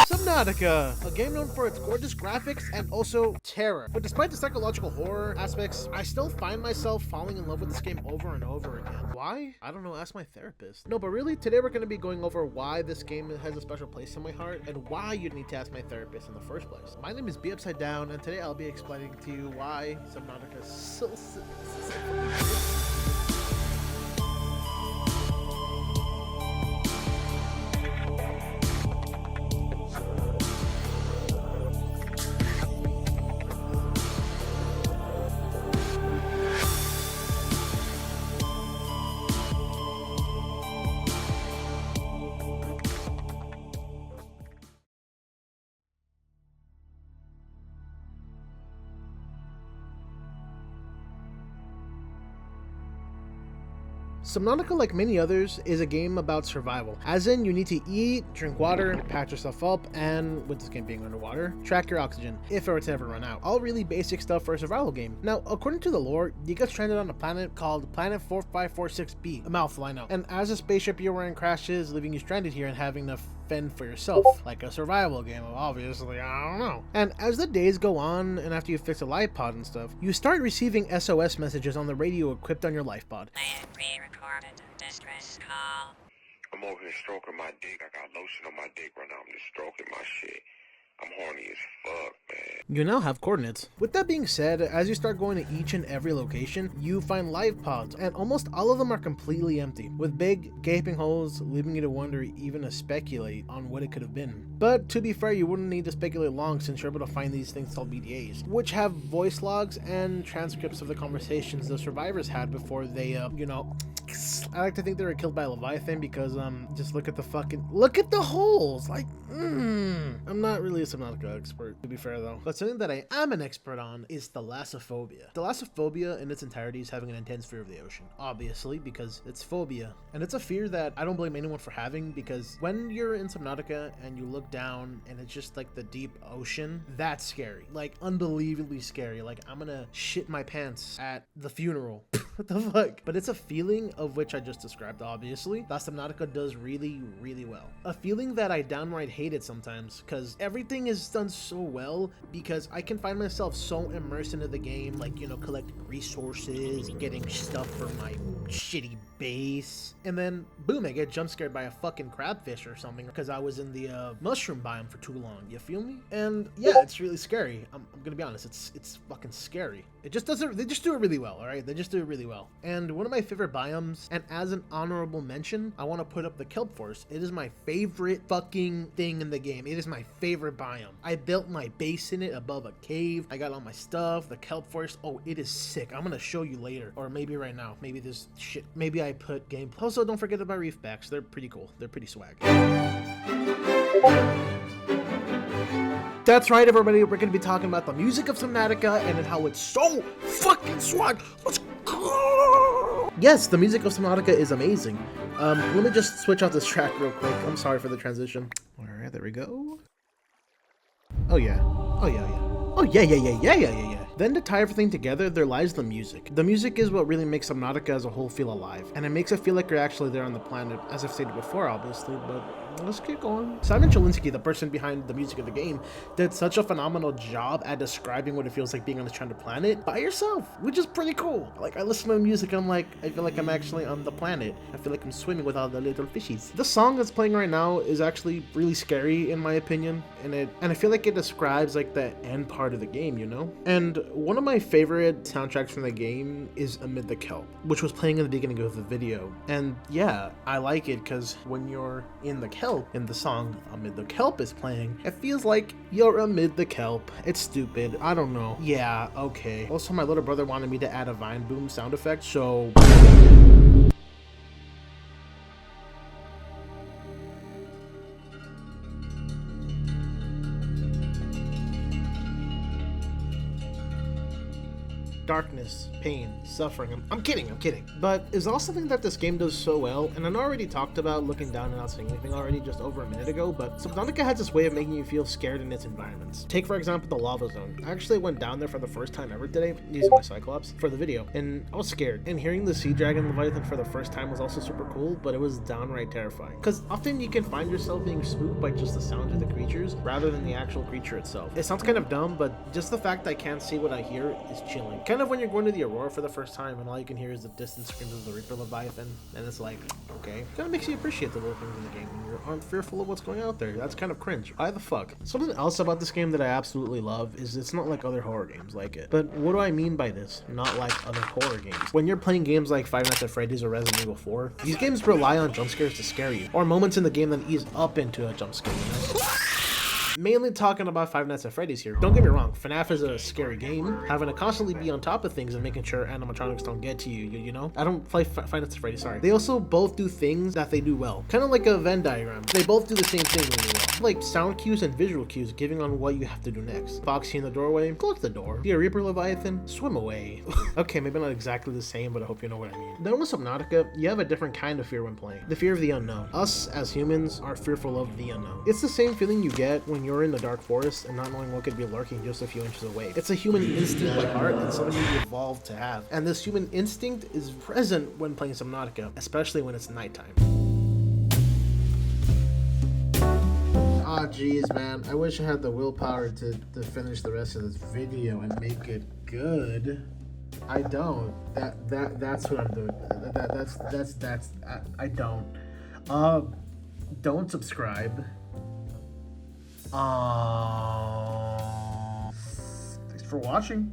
Subnautica, a game known for its gorgeous graphics and also terror. But despite the psychological horror aspects, I still find myself falling in love with this game over and over again. Why? I don't know, ask my therapist. No, but really, today we're going to be going over why this game has a special place in my heart and why you need to ask my therapist in the first place. My name is B Upside Down, and today I'll be explaining to you why Subnautica is so Subnautica, like many others, is a game about survival. As in, you need to eat, drink water, patch yourself up, and with this game being underwater, track your oxygen, if it were to ever run out. All really basic stuff for a survival game. Now, according to the lore, you get stranded on a planet called Planet 4546b, a mouthful I know. And as a spaceship you're wearing crashes, leaving you stranded here and having to fend for yourself, like a survival game, obviously, I don't know. And as the days go on, and after you fix a life pod and stuff, you start receiving SOS messages on the radio equipped on your life pod. Pre-recorded distress call. I'm over here stroking my dick. I got lotion on my dick right now. I'm just stroking my shit. I'm horny as fuck, man. You now have coordinates. With that being said, as you start going to each and every location, you find life pods, and almost all of them are completely empty, with big, gaping holes, leaving you to wonder, even to speculate on what it could have been. But to be fair, you wouldn't need to speculate long since you're able to find these things called VDAs, which have voice logs and transcripts of the conversations the survivors had before they, I like to think they were killed by a Leviathan because, just look at the holes, like, I'm not really a Subnautica expert, to be fair though. But something that I am an expert on is thalassophobia. Thalassophobia in its entirety is having an intense fear of the ocean, obviously, because it's phobia. And it's a fear that I don't blame anyone for having, because when you're in Subnautica and you look down and it's just like the deep ocean, that's scary. Like, unbelievably scary. Like, I'm gonna shit my pants at the funeral. What the fuck? But it's a feeling of which I just described, obviously, that Subnautica does really, really well. A feeling that I downright hate it sometimes, because everything is done so well, because I can find myself so immersed into the game, like, collecting resources, getting stuff for my shitty base, and then boom, I get jump scared by a fucking crabfish or something because I was in the mushroom biome for too long. You feel me? And yeah, it's really scary. I'm gonna be honest, it's fucking scary. They just do it really well, all right? They just do it really well. And one of my favorite biomes, and as an honorable mention, I want to put up the kelp forest. It is my favorite fucking thing in the game. It is my favorite biome. I built my base in it above a cave. I got all my stuff, the kelp forest. Oh, it is sick. I'm gonna show you later, or maybe right now. Maybe this shit. Maybe I put gameplay. Also, don't forget about reef backs. They're pretty cool. They're pretty swag. That's right, everybody. We're going to be talking about the music of Subnautica and how it's so fucking swag. Let's go! Yes, the music of Subnautica is amazing. Let me just switch out this track real quick. I'm sorry for the transition. All right, there we go. Oh, yeah. Oh, yeah, yeah. Oh, yeah. Then to tie everything together, there lies the music. The music is what really makes Subnautica as a whole feel alive, and it makes it feel like you're actually there on the planet, as I've stated before, obviously, but let's keep going. Chylinski, the person behind the music of the game, did such a phenomenal job at describing what it feels like being on this stranded planet by yourself, which is pretty cool. Like, I listen to the music and I'm like, I feel like I'm actually on the planet. I feel like I'm swimming with all the little fishies. The song that's playing right now is actually really scary, in my opinion, and I feel like it describes like the end part of the game, And one of my favorite soundtracks from the game is Amid the Kelp, which was playing in the beginning of the video. And yeah, I like it because when you're in the kelp, in the song Amid the Kelp is playing, it feels like you're amid the kelp. It's stupid. I don't know. Yeah, okay. Also, my little brother wanted me to add a vine boom sound effect, so... darkness, pain, suffering. I'm kidding. But is also something that this game does so well, and I know I already talked about looking down and not saying anything already just over a minute ago, but Subnautica has this way of making you feel scared in its environments. Take, for example, the lava zone. I actually went down there for the first time ever today, using my Cyclops for the video, and I was scared. And hearing the sea dragon Leviathan for the first time was also super cool, but it was downright terrifying. Because often you can find yourself being spooked by just the sounds of the creatures, rather than the actual creature itself. It sounds kind of dumb, but just the fact I can't see what I hear is chilling. Kind of when you're going to the Aurora for the first time, and all you can hear is the distant screams of the Reaper Leviathan, and it's like, okay. Kind of makes you appreciate the little things in the game when you aren't fearful of what's going out there. That's kind of cringe. Why the fuck? Something else about this game that I absolutely love is it's not like other horror games like it. But what do I mean by this? Not like other horror games. When you're playing games like Five Nights at Freddy's or Resident Evil 4, these games rely on jump scares to scare you, or moments in the game that ease up into a jump scare, you know? Mainly talking about Five Nights at Freddy's here. Don't get me wrong, FNAF is a scary game, having to constantly be on top of things and making sure animatronics don't get to you, you know? I don't play Five Nights at Freddy's, sorry. They also both do things that they do well. Kind of like a Venn diagram. They both do the same thing really well. Like sound cues and visual cues giving on what you have to do next. Foxy in the doorway, close the door. See a Reaper Leviathan, swim away. Okay, maybe not exactly the same, but I hope you know what I mean. Then with Subnautica, you have a different kind of fear when playing. The fear of the unknown. Us, as humans, are fearful of the unknown. It's the same feeling you get when you're in the dark forest and not knowing what could be lurking just a few inches away. It's a human instinct by heart and something you evolved to have. And this human instinct is present when playing Subnautica, especially when it's nighttime. Ah, jeez, man. I wish I had the willpower to finish the rest of this video and make it good. I don't. That's what I'm doing. I don't. Don't subscribe. Thanks for watching.